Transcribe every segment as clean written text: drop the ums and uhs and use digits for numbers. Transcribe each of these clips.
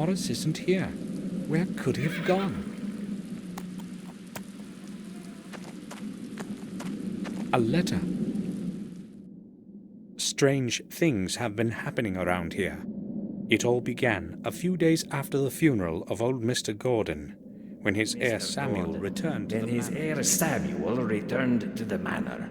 Morris isn't here. Where could he have gone? A letter. Strange things have been happening around here. It all began a few days after the funeral of old Mr. Gordon, when his heir Samuel returned to the manor. Heir Samuel returned to the manor.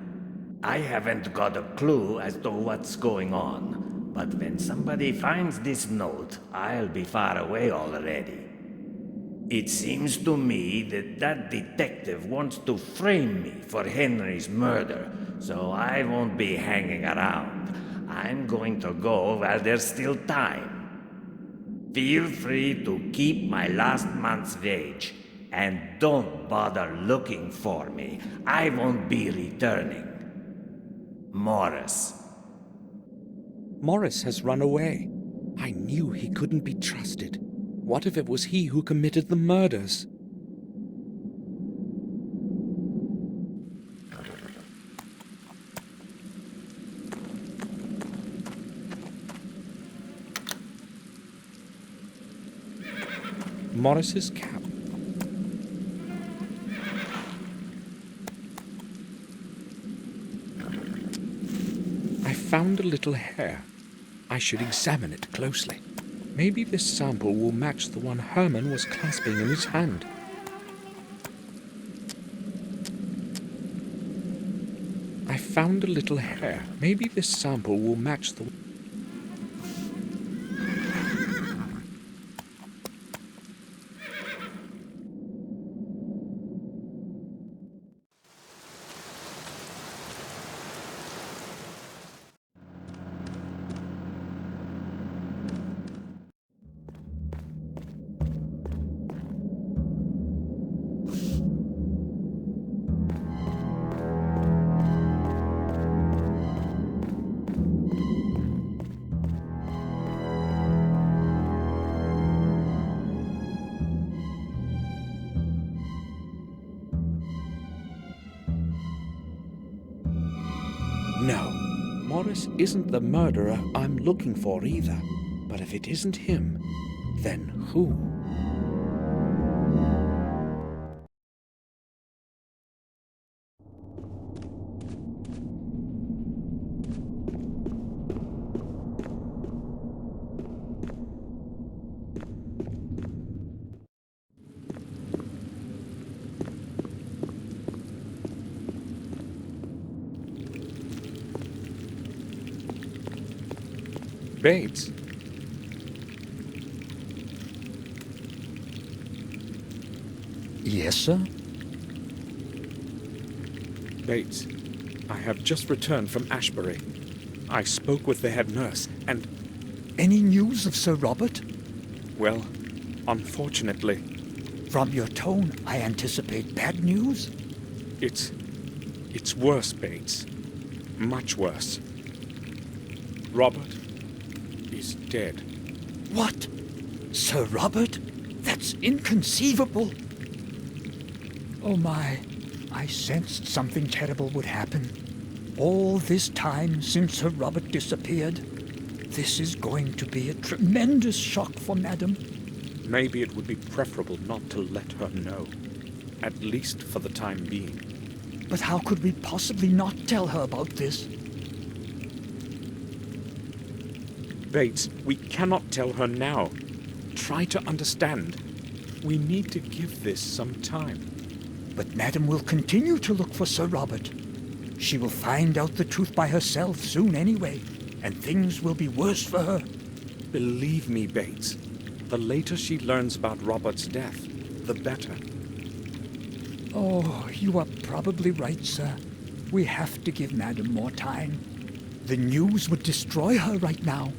I haven't got a clue as to what's going on, but when somebody finds this note, I'll be far away already. It seems to me that detective wants to frame me for Henry's murder, so I won't be hanging around. I'm going to go while there's still time. Feel free to keep my last month's wage, and don't bother looking for me. I won't be returning. Morris. Morris has run away. I knew he couldn't be trusted. What if it was he who committed the murders? Morris's cap. I found a little hair. I should examine it closely. Maybe this sample will match the one Herman was clasping in his hand. I found a little hair. Maybe this sample will match the... No, Morris isn't the murderer I'm looking for either. But if it isn't him, then who? Bates. Yes, sir? Bates, I have just returned from Ashbury. I spoke with the head nurse, and... Any news of Sir Robert? well, unfortunately, From your tone, I anticipate bad news. it's worse, Bates. Much worse. Robert is dead. What? Sir Robert? That's inconceivable. Oh my, I sensed something terrible would happen. All this time since Sir Robert disappeared. This is going to be a tremendous shock for Madam. Maybe it would be preferable not to let her know, at least for the time being. But how could we possibly not tell her about this? Bates, we cannot tell her now. Try to understand. We need to give this some time. But Madam will continue to look for Sir Robert. She will find out the truth by herself soon anyway, and things will be worse for her. Believe me, Bates, the later she learns about Robert's death, the better. Oh, you are probably right, sir. We have to give Madam more time. The news would destroy her right now.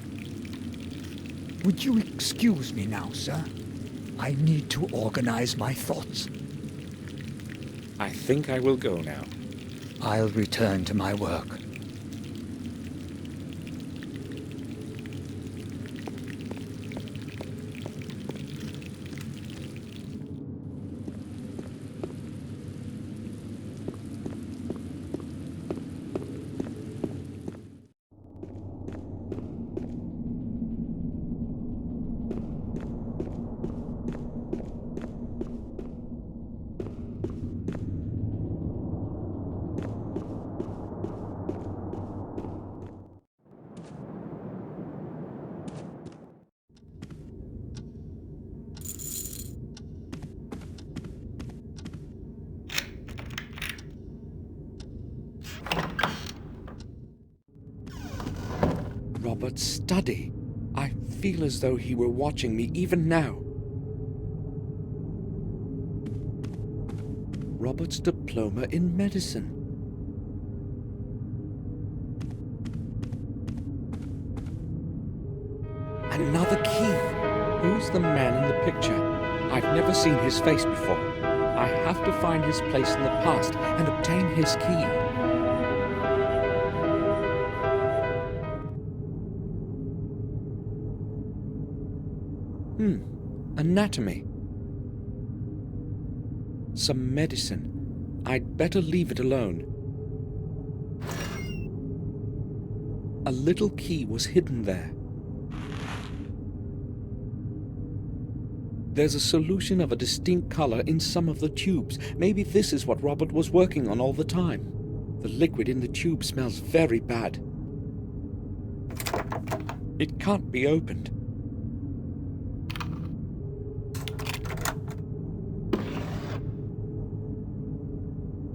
Would you excuse me now, sir? I need to organize my thoughts. I think I will go now. I'll return to my work. Robert's study. I feel as though he were watching me even now. Robert's diploma in medicine. Another key. Who's the man in the picture? I've never seen his face before. I have to find his place in the past and obtain his key. Anatomy. Some medicine. I'd better leave it alone. A little key was hidden there. There's a solution of a distinct color in some of the tubes. Maybe this is what Robert was working on all the time. The liquid in the tube smells very bad. It can't be opened.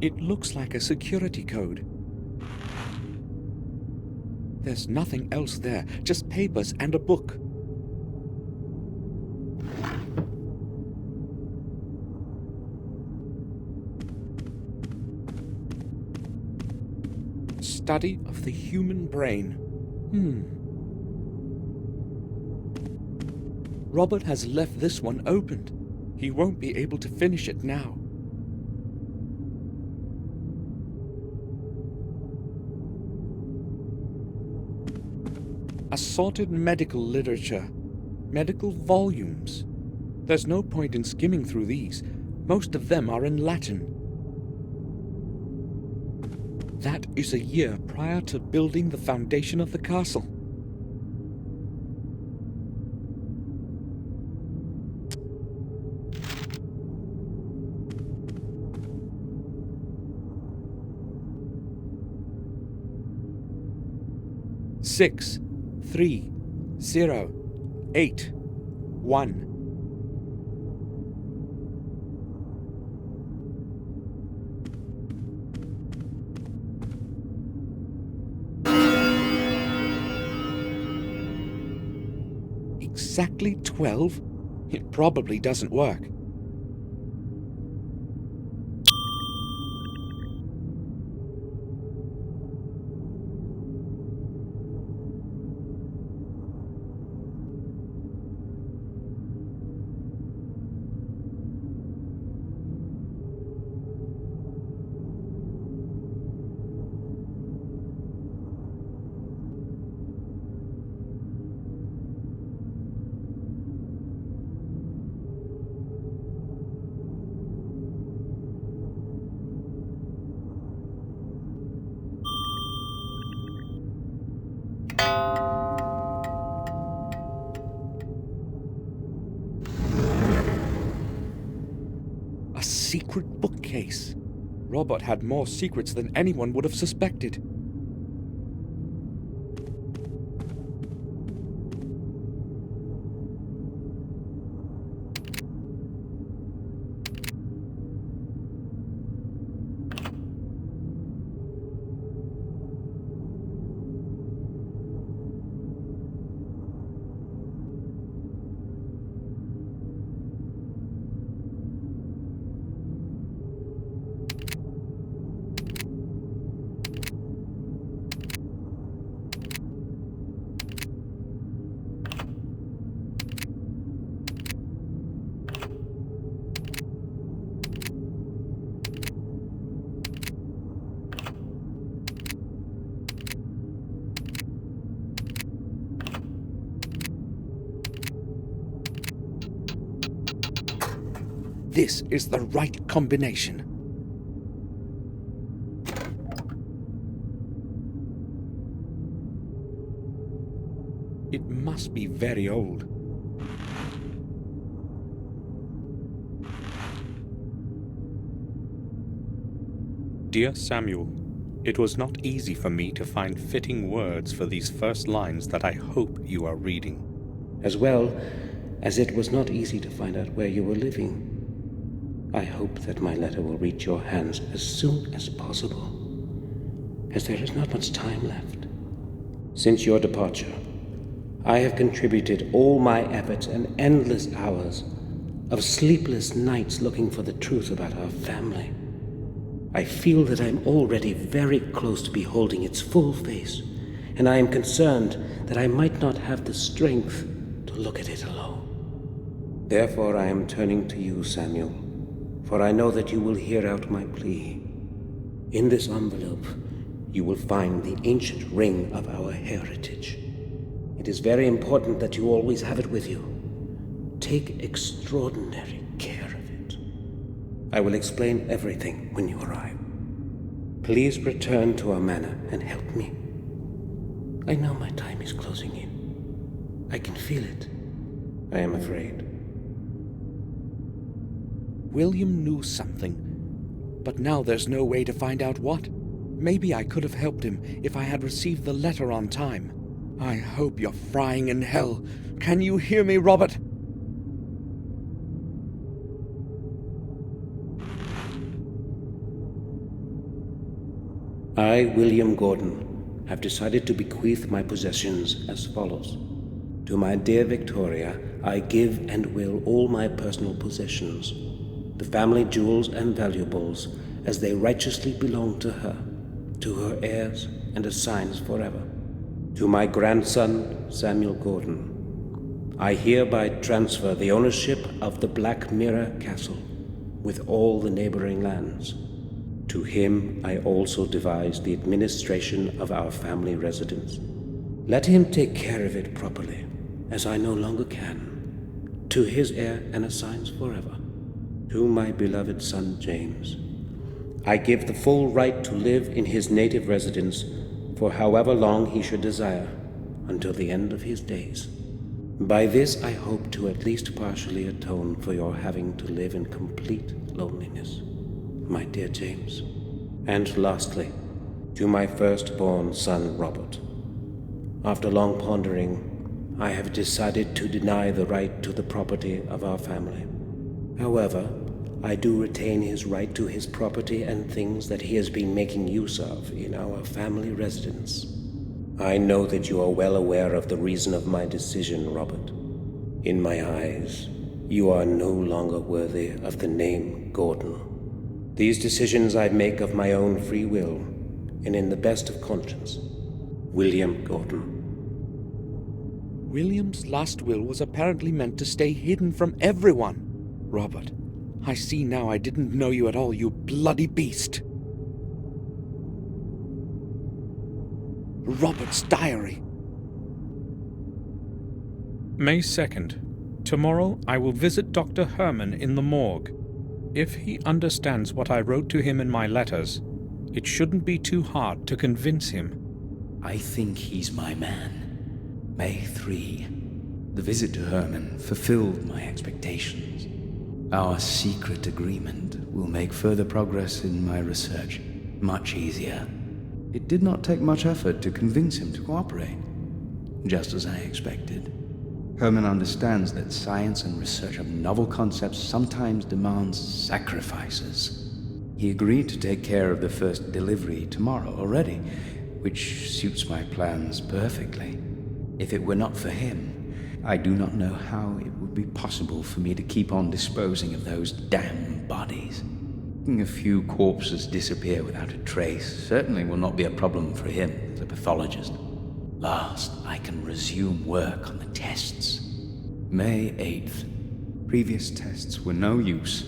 It looks like a security code. There's nothing else there, just papers and a book. Study of the human brain. Robert has left this one opened. He won't be able to finish it now. Assorted medical literature. Medical volumes. There's no point in skimming through these. Most of them are in Latin. That is a year prior to building the foundation of the castle. Six, 3, 0, 8, 1. Exactly 12? It probably doesn't work. Secret bookcase. Robert had more secrets than anyone would have suspected. This is the right combination. It must be very old. Dear Samuel, it was not easy for me to find fitting words for these first lines that I hope you are reading. As well as it was not easy to find out where you were living. I hope that my letter will reach your hands as soon as possible, as there is not much time left. Since your departure, I have contributed all my efforts and endless hours of sleepless nights looking for the truth about our family. I feel that I am already very close to beholding its full face, and I am concerned that I might not have the strength to look at it alone. Therefore I am turning to you, Samuel, for I know that you will hear out my plea. In this envelope, you will find the ancient ring of our heritage. It is very important that you always have it with you. Take extraordinary care of it. I will explain everything when you arrive. Please return to our manor and help me. I know my time is closing in. I can feel it. I am afraid. William knew something, but now there's no way to find out what. Maybe I could have helped him if I had received the letter on time. I hope you're frying in hell. Can you hear me, Robert? I, William Gordon, have decided to bequeath my possessions as follows. To my dear Victoria, I give and will all my personal possessions, the family jewels and valuables, as they righteously belong to her heirs and assigns forever. To my grandson, Samuel Gordon, I hereby transfer the ownership of the Black Mirror Castle, with all the neighboring lands. To him I also devise the administration of our family residence. Let him take care of it properly, as I no longer can, to his heir and assigns forever. To my beloved son James, I give the full right to live in his native residence for however long he should desire, until the end of his days. By this I hope to at least partially atone for your having to live in complete loneliness, my dear James. And lastly, to my firstborn son Robert. After long pondering, I have decided to deny the right to the property of our family. However, I do retain his right to his property and things that he has been making use of in our family residence. I know that you are well aware of the reason of my decision, Robert. In my eyes, you are no longer worthy of the name Gordon. These decisions I make of my own free will, and in the best of conscience. William Gordon. William's last will was apparently meant to stay hidden from everyone. Robert, I see now I didn't know you at all, you bloody beast. Robert's diary. May 2nd. Tomorrow I will visit Dr. Herman in the morgue. If he understands what I wrote to him in my letters, it shouldn't be too hard to convince him. I think he's my man. May 3. The visit to Herman fulfilled my expectations. Our secret agreement will make further progress in my research much easier. It did not take much effort to convince him to cooperate, just as I expected. Herman understands that science and research of novel concepts sometimes demands sacrifices. He agreed to take care of the first delivery tomorrow already, which suits my plans perfectly. If it were not for him, I do not know how it would be possible for me to keep on disposing of those damn bodies. Letting a few corpses disappear without a trace certainly will not be a problem for him as a pathologist. Last, I can resume work on the tests. May 8th. Previous tests were no use,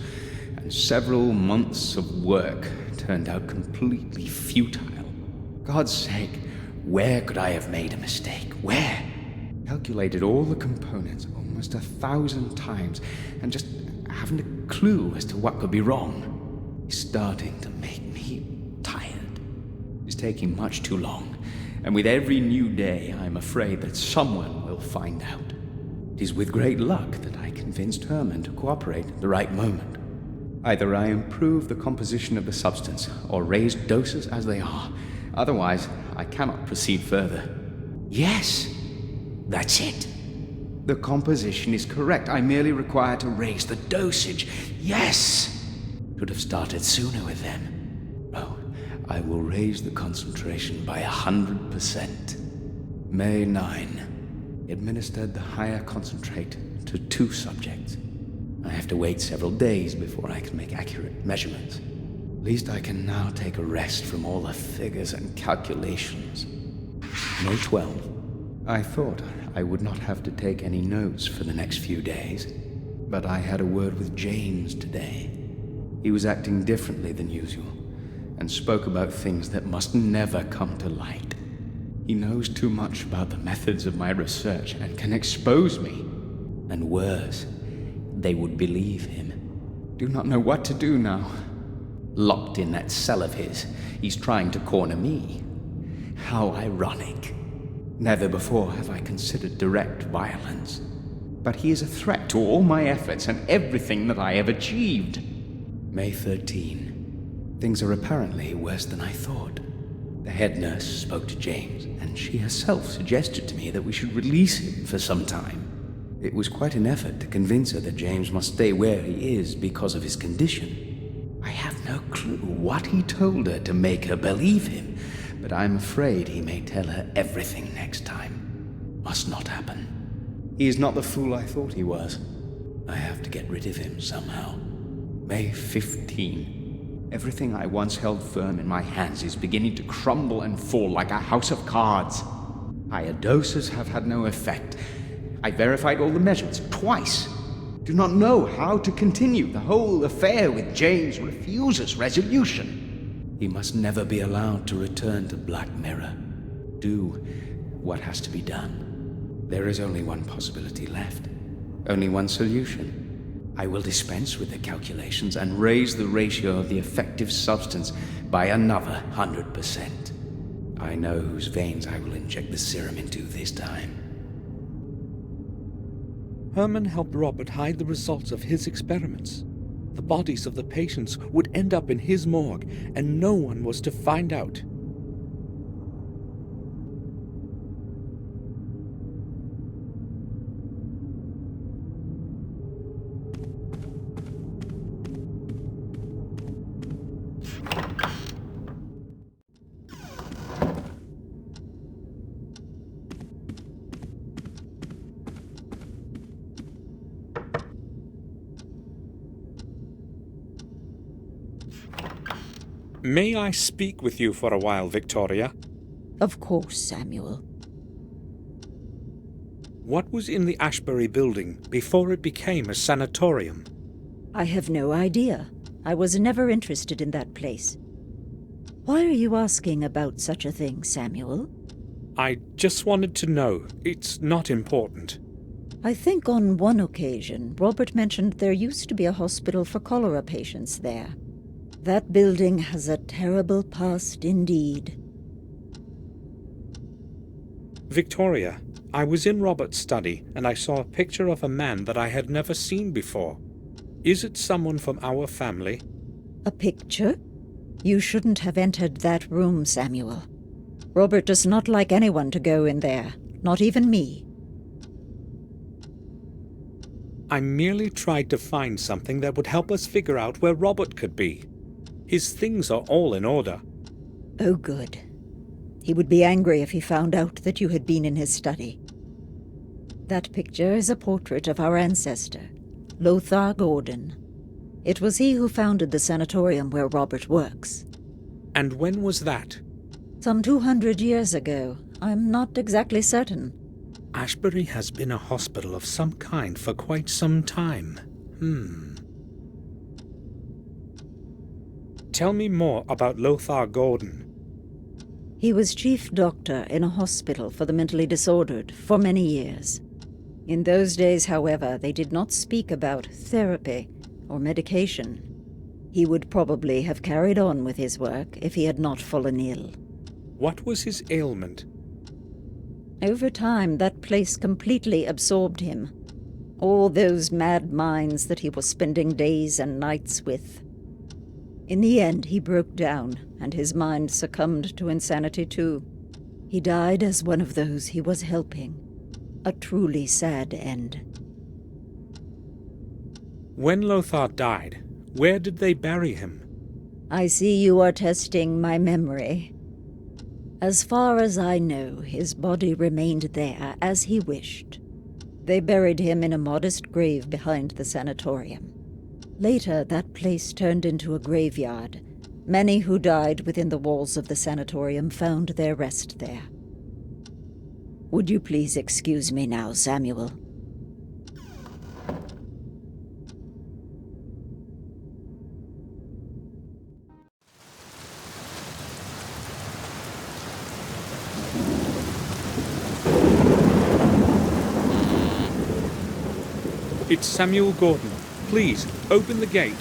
and several months of work turned out completely futile. God's sake, where could I have made a mistake? Where? Calculated all the components almost 1,000 times, and just haven't a clue as to what could be wrong. It's starting to make me tired. It's taking much too long, and with every new day, I'm afraid that someone will find out. It is with great luck that I convinced Herman to cooperate at the right moment. Either I improve the composition of the substance, or raise doses as they are. Otherwise, I cannot proceed further. Yes, that's it. The composition is correct. I merely require to raise the dosage. Yes! Should have started sooner with them. Oh, I will raise the concentration by 100%. May 9. administered the higher concentrate to 2 subjects. I have to wait several days before I can make accurate measurements. At least I can now take a rest from all the figures and calculations. May 12. I thought I would not have to take any notes for the next few days, but I had a word with James today. He was acting differently than usual, and spoke about things that must never come to light. He knows too much about the methods of my research and can expose me. And worse, they would believe him. Do not know what to do now. Locked in that cell of his, he's trying to corner me. How ironic. Never before have I considered direct violence. But he is a threat to all my efforts and everything that I have achieved. May 13. Things are apparently worse than I thought. The head nurse spoke to James, and she herself suggested to me that we should release him for some time. It was quite an effort to convince her that James must stay where he is because of his condition. I have no clue what he told her to make her believe him, but I'm afraid he may tell her everything next time. Must not happen. He is not the fool I thought he was. I have to get rid of him somehow. May 15. Everything I once held firm in my hands is beginning to crumble and fall like a house of cards. Higher doses have had no effect. I verified all the measurements twice. Do not know how to continue. The whole affair with James refuses resolution. He must never be allowed to return to Black Mirror. Do what has to be done. There is only one possibility left. Only one solution. I will dispense with the calculations and raise the ratio of the effective substance by another 100%. I know whose veins I will inject the serum into this time. Herman helped Robert hide the results of his experiments. The bodies of the patients would end up in his morgue, and no one was to find out. May I speak with you for a while, Victoria? Of course, Samuel. What was in the Ashbury building before it became a sanatorium? I have no idea. I was never interested in that place. Why are you asking about such a thing, Samuel? I just wanted to know. It's not important. I think on one occasion, Robert mentioned there used to be a hospital for cholera patients there. That building has a terrible past indeed. Victoria, I was in Robert's study and I saw a picture of a man that I had never seen before. Is it someone from our family? A picture? You shouldn't have entered that room, Samuel. Robert does not like anyone to go in there, not even me. I merely tried to find something that would help us figure out where Robert could be. His things are all in order. Oh, good. He would be angry if he found out that you had been in his study. That picture is a portrait of our ancestor, Lothar Gordon. It was he who founded the sanatorium where Robert works. And when was that? Some 200 years ago. I'm not exactly certain. Ashbury has been a hospital of some kind for quite some time. Tell me more about Lothar Gordon. He was chief doctor in a hospital for the mentally disordered for many years. In those days, however, they did not speak about therapy or medication. He would probably have carried on with his work if he had not fallen ill. What was his ailment? Over time, that place completely absorbed him. All those mad minds that he was spending days and nights with. In the end, he broke down, and his mind succumbed to insanity too. He died as one of those he was helping. A truly sad end. When Lothar died, where did they bury him? I see you are testing my memory. As far as I know, his body remained there as he wished. They buried him in a modest grave behind the sanatorium. Later, that place turned into a graveyard. Many who died within the walls of the sanatorium found their rest there. Would you please excuse me now, Samuel? It's Samuel Gordon. Please, open the gate.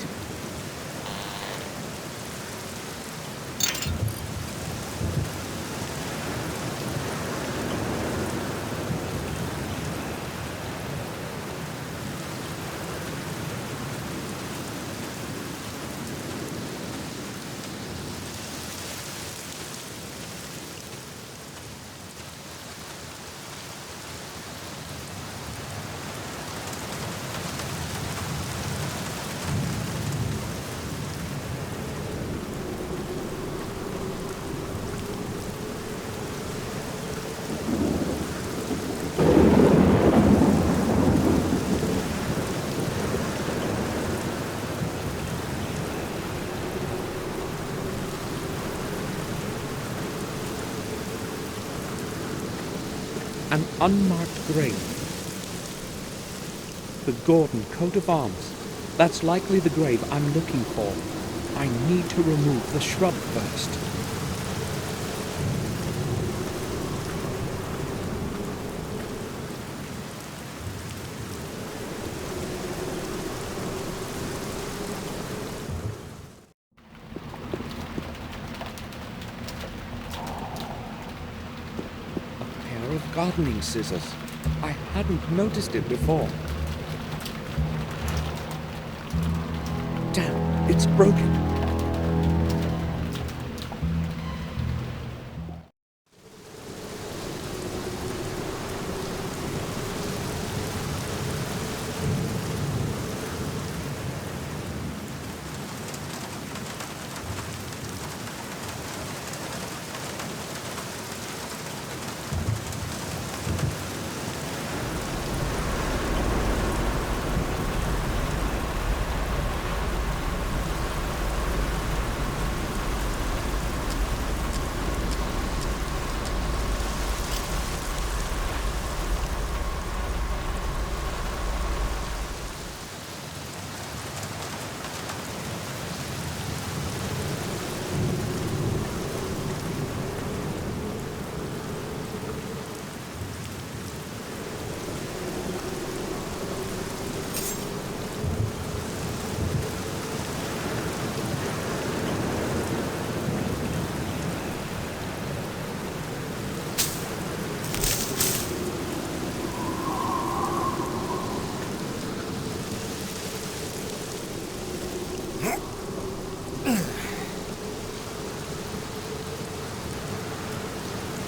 An unmarked grave. The Gordon coat of arms. That's likely the grave I'm looking for. I need to remove the shrub first. Gardening scissors. I hadn't noticed it before. Damn, it's broken.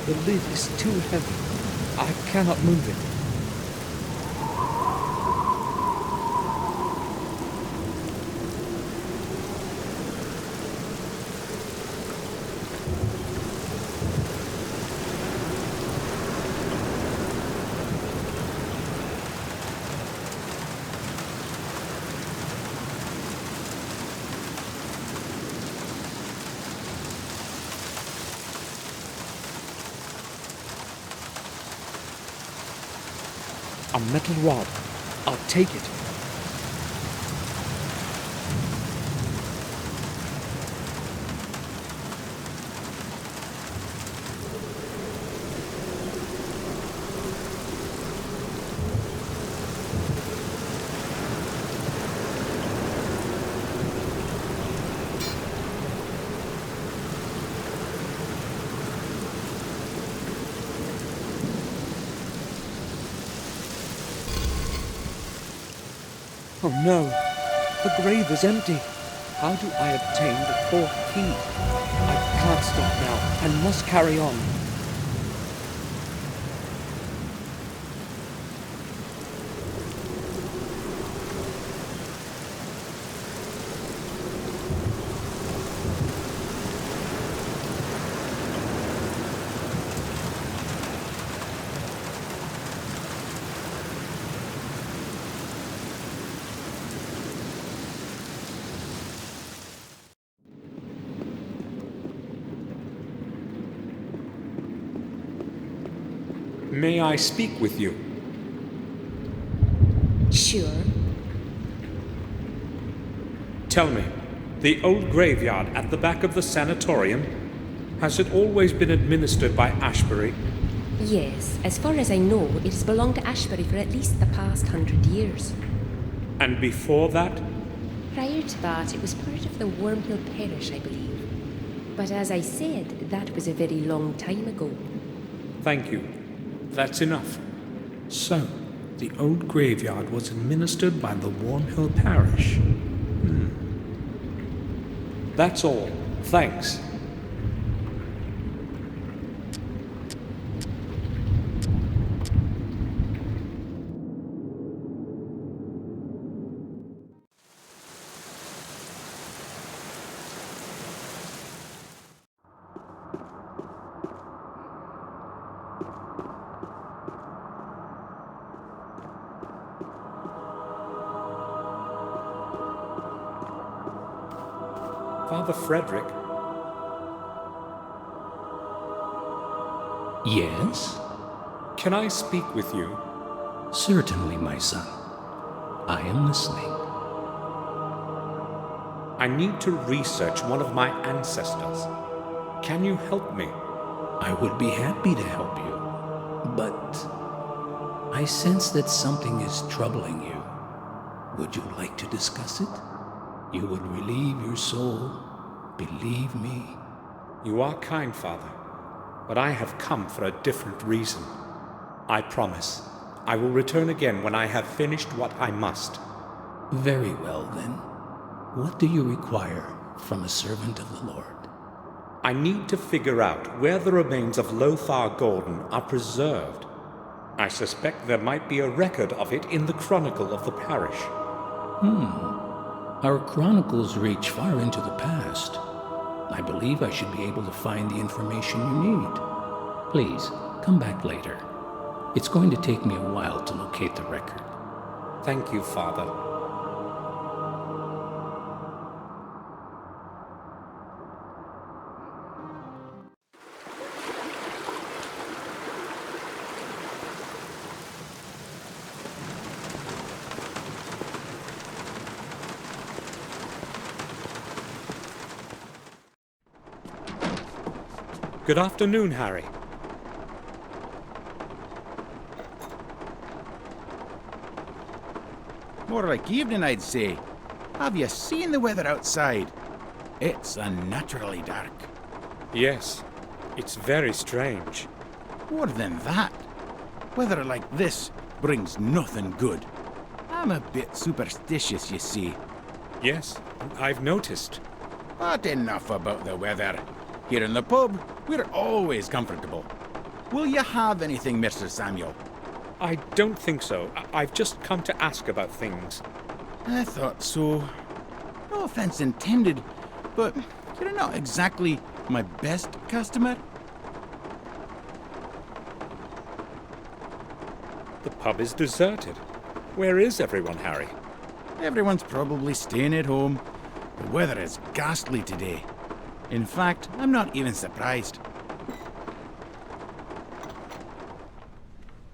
The lid is too heavy. I cannot move it. A metal rod. I'll take it. Oh no, the grave is empty. How do I obtain the fourth key? I can't stop now. I must carry on. May I speak with you? Sure. Tell me, the old graveyard at the back of the sanatorium, has it always been administered by Ashbury? Yes, as far as I know, it has belonged to Ashbury for at least the past 100 years. And before that? Prior to that, it was part of the Wormhill Parish, I believe. But as I said, that was a very long time ago. Thank you. That's enough. So, the old graveyard was administered by the Wormhill Parish. That's all. Thanks. Father Frederick? Yes? Can I speak with you? Certainly, my son. I am listening. I need to research one of my ancestors. Can you help me? I would be happy to help you, but I sense that something is troubling you. Would you like to discuss it? You would relieve your soul, believe me. You are kind, Father, but I have come for a different reason. I promise, I will return again when I have finished what I must. Very well, then. What do you require from a servant of the Lord? I need to figure out where the remains of Lothar Gordon are preserved. I suspect there might be a record of it in the chronicle of the parish. Our chronicles reach far into the past. I believe I should be able to find the information you need. Please, come back later. It's going to take me a while to locate the record. Thank you, Father. Good afternoon, Harry. More like evening, I'd say. Have you seen the weather outside? It's unnaturally dark. Yes, it's very strange. More than that, weather like this brings nothing good. I'm a bit superstitious, you see. Yes, I've noticed. But enough about the weather. Here in the pub, we're always comfortable. Will you have anything, Mr. Samuel? I don't think so. I've just come to ask about things. I thought so. No offense intended, but you're not exactly my best customer. The pub is deserted. Where is everyone, Harry? Everyone's probably staying at home. The weather is ghastly today. In fact, I'm not even surprised.